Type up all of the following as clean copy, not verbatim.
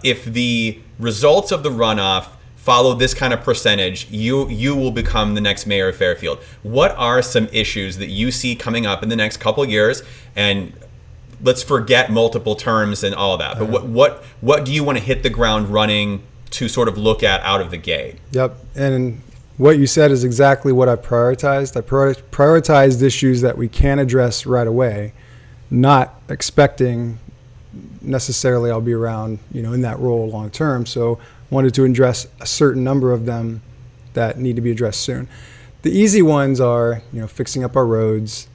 if the results of the runoff follow this kind of percentage, you will become the next mayor of Fairfield. What are some issues that you see coming up in the next couple of years? And let's forget multiple terms and all that. But what do you want to hit the ground running to sort of look at out of the gate? Yep. And what you said is exactly what I prioritized. I prioritized issues that we can address right away, not expecting necessarily I'll be around, in that role long term. So wanted to address a certain number of them that need to be addressed soon. The easy ones are, fixing up our roads,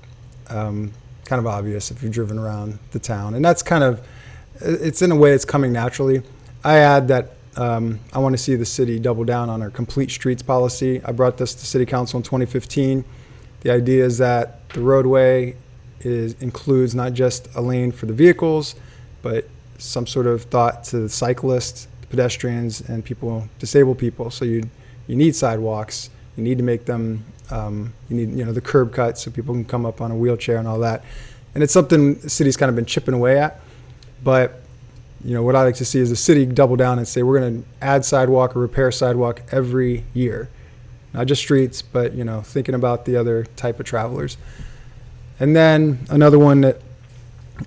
kind of obvious if you've driven around the town. And that's it's in a way it's coming naturally. I add that I want to see the city double down on our complete streets policy. I brought this to City Council in 2015. The idea is that the roadway includes not just a lane for the vehicles, but some sort of thought to the cyclists, pedestrians, and disabled people. So you need sidewalks. You need to make them. You need the curb cuts so people can come up on a wheelchair and all that. And it's something the city's kind of been chipping away at. But what I like to see is the city double down and say we're going to add sidewalk or repair sidewalk every year, not just streets, but thinking about the other type of travelers. And then another one that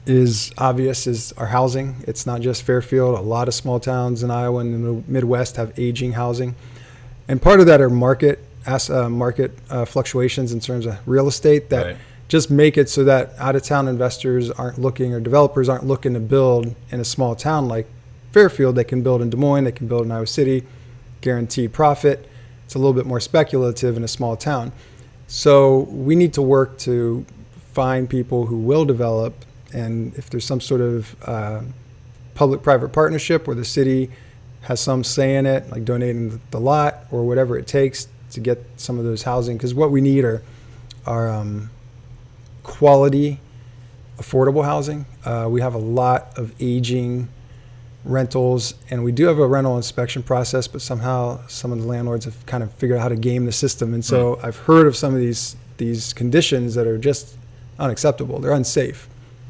is obvious is our housing. It's not just Fairfield. A lot of small towns in Iowa and the Midwest have aging housing. And part of that are market fluctuations in terms of real estate that just make it so that out-of-town investors aren't looking, or developers aren't looking to build in a small town like Fairfield. They can build in Des Moines, they can build in Iowa City, guaranteed profit. It's a little bit more speculative in a small town. So we need to work to find people who will develop. And if there's some sort of public-private partnership where the city has some say in it, like donating the lot or whatever it takes to get some of those housing, because what we need are quality, affordable housing. We have a lot of aging rentals, and we do have a rental inspection process, but somehow some of the landlords have kind of figured out how to game the system. And so I've heard of some of these conditions that are just unacceptable. They're unsafe.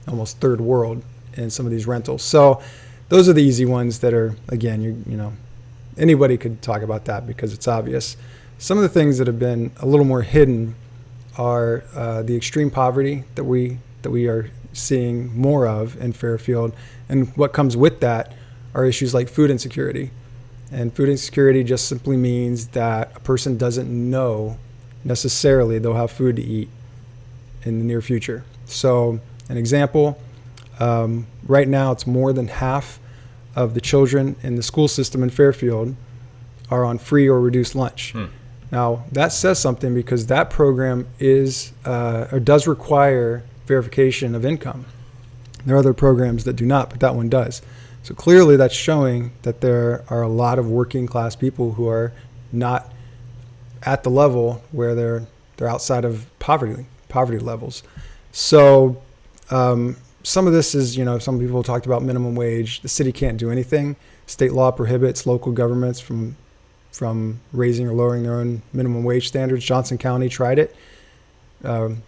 Almost third world in some of these rentals. So those are the easy ones that are, again, anybody could talk about that because it's obvious. Some of the things that have been a little more hidden are the extreme poverty that we are seeing more of in Fairfield. And what comes with that are issues like food insecurity. And food insecurity just simply means that a person doesn't know necessarily they'll have food to eat in the near future. So an example, right now it's more than half of the children in the school system in Fairfield are on free or reduced lunch. Now that says something because that program is or does require verification of income. There are other programs that do not, but that one does. So clearly that's showing that there are a lot of working class people who are not at the level where they're outside of poverty levels. So some of this is, some people talked about minimum wage. The city can't do anything. State law prohibits local governments from raising or lowering their own minimum wage standards. Johnson County tried it,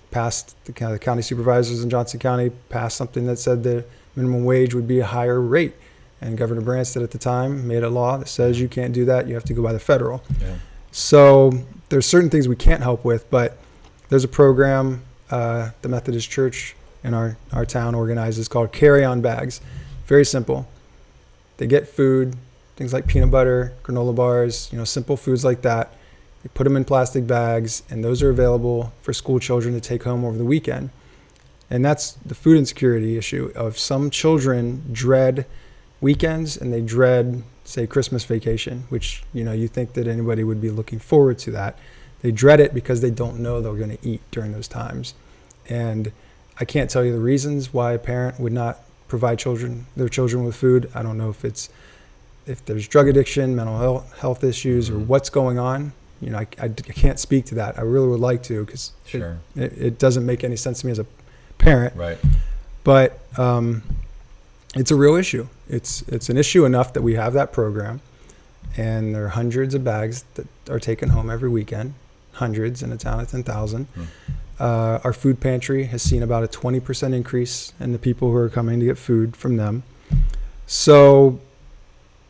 passed the county supervisors in Johnson County passed something that said the minimum wage would be a higher rate. And Governor Branstad at the time made a law that says you can't do that. You have to go by the federal. Yeah. So there's certain things we can't help with, but there's a program the Methodist Church in our town organizes called carry-on bags. Very simple. They get food, things like peanut butter, granola bars, simple foods like that. They put them in plastic bags, and those are available for school children to take home over the weekend. And that's the food insecurity issue of some children dread weekends and they dread, say, Christmas vacation, which, you think that anybody would be looking forward to that. They dread it because they don't know they're going to eat during those times. And I can't tell you the reasons why a parent would not provide their children with food. I don't know if there's drug addiction, mental health issues, or what's going on. I can't speak to that. I really would like to because it doesn't make any sense to me as a parent. Right. But it's a real issue. It's an issue enough that we have that program, and there are hundreds of bags that are taken home every weekend. Hundreds in a town of 10,000. Our food pantry has seen about a 20% increase in the people who are coming to get food from them. So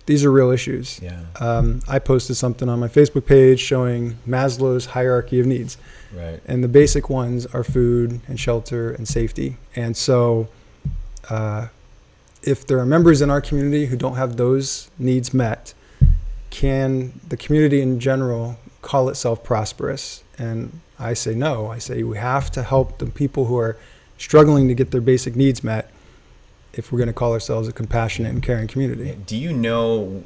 these are real issues. Yeah. I posted something on my Facebook page showing Maslow's hierarchy of needs. Right. And the basic ones are food and shelter and safety. And so if there are members in our community who don't have those needs met, can the community in general call itself prosperous? And I say no. I say we have to help the people who are struggling to get their basic needs met if we're going to call ourselves a compassionate and caring community. Do you know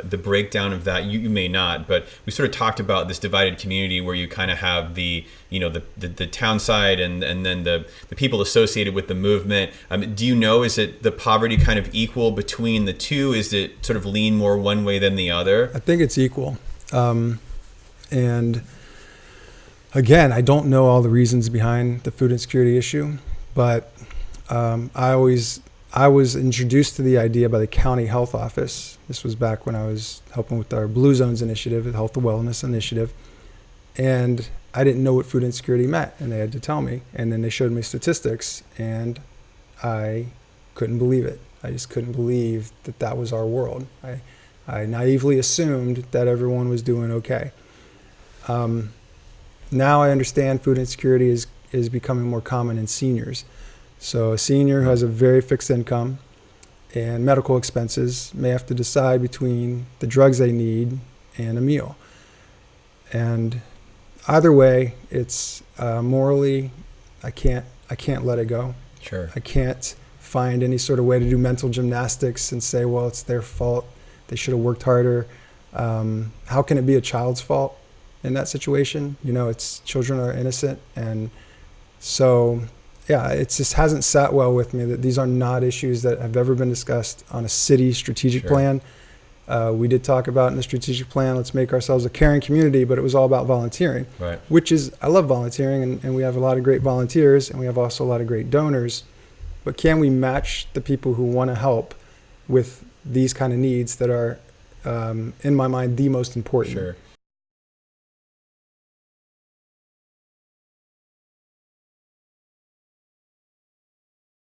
the breakdown of that? You may not, but we sort of talked about this divided community where you kind of have the town side and then the people associated with the movement. Do you know, is it the poverty kind of equal between the two? Is it sort of lean more one way than the other? I think it's equal. And again, I don't know all the reasons behind the food insecurity issue, but I was introduced to the idea by the county health office. This was back when I was helping with our Blue Zones initiative, the Health and Wellness Initiative. And I didn't know what food insecurity meant, and they had to tell me. And then they showed me statistics, and I couldn't believe it. I just couldn't believe that that was our world. I naively assumed that everyone was doing okay. Now I understand food insecurity is becoming more common in seniors. So a senior who has a very fixed income and medical expenses may have to decide between the drugs they need and a meal. And either way, it's morally, I can't let it go. Sure. I can't find any sort of way to do mental gymnastics and say, well, it's their fault. They should have worked harder. How can it be a child's fault in that situation? It's children are innocent. And so, yeah, it just hasn't sat well with me that these are not issues that have ever been discussed on a city strategic plan. We did talk about in the strategic plan, let's make ourselves a caring community, but it was all about volunteering, right. Which is, I love volunteering, and we have a lot of great volunteers, and we have also a lot of great donors. But can we match the people who want to help with these kind of needs that are, in my mind, the most important? Sure.